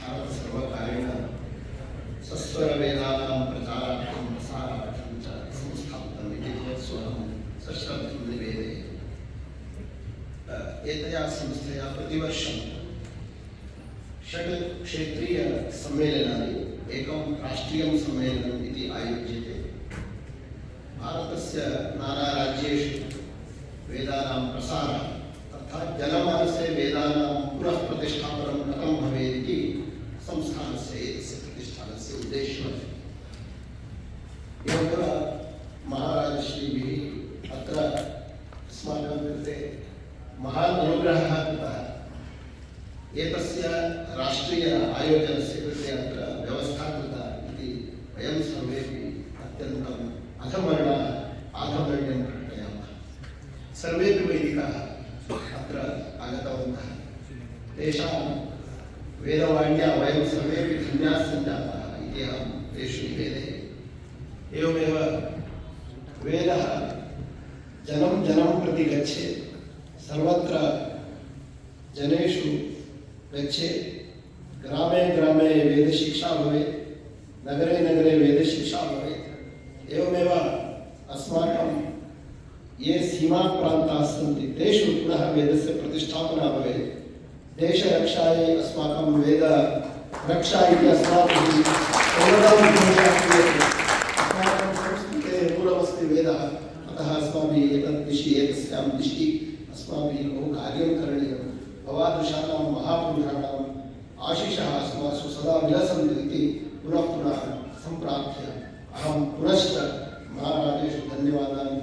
भारतसर्वकारेण सस्वरवेदानां प्रचारार्थं प्रसारार्थं च संस्थापितम् इति स्वहं सश्रद्धं निवेदये। एतया संस्थया प्रतिवर्षं 6 क्षेत्रीयसम्मेलनानि एकं राष्ट्रीयं सम्मेलनम् इति आयोज्यते। भारतस्य नानाराज्येषु वेदानां प्रसारः तथा जनमानसे वेदानां पुनः प्रतिष्ठापनं कथं भवेत् इति संस्थानस्य एतस्य प्रतिष्ठानस्य उद्देश्यः। एवमेव महाराजश्रीभिः अत्र अस्माकं कृते महान् अनुग्रहः कृतः। एतस्य राष्ट्रीय आयोजनस्य कृते अत्र व्यवस्था कृता इति वयं सर्वेपि अत्यन्तम् आधमर्यं प्रकटयामः। सर्वेपि वैदिकाः अत्र आगतवन्तः। तेषां वेदवाण्या वयं सर्वेपि धन्याः सञ्जाताः इति अहं तेषु निवेदये। एवमेव वेदः जनं जनं प्रति गच्छेत्, सर्वत्र जनेषु गच्छेत्। ग्रामे ग्रामे वेदशिक्षा भवेत्, नगरे नगरे वेदशिक्षा भवेत्। एवमेव अस्माकं ये सीमाप्रान्ताः सन्ति तेषु पुनः वेदस्य प्रतिष्ठापना भवेत्। देशरक्षायै अस्माकं वेद रक्षा इति अस्माभिः अस्माकं संस्कृतेः मूलमस्ति वेदः। अतः अस्माभिः एतद्दिशि एतस्यां दिशि अस्माभिः बहु कार्यं करणीयं। भवादृशानां महापुरुषाणाम् आशिषः अस्मासु सदा विलसन्तु इति पुनः पुनः सम्प्रार्थ्य अहं पुनश्च महाराजेषु धन्यवादान्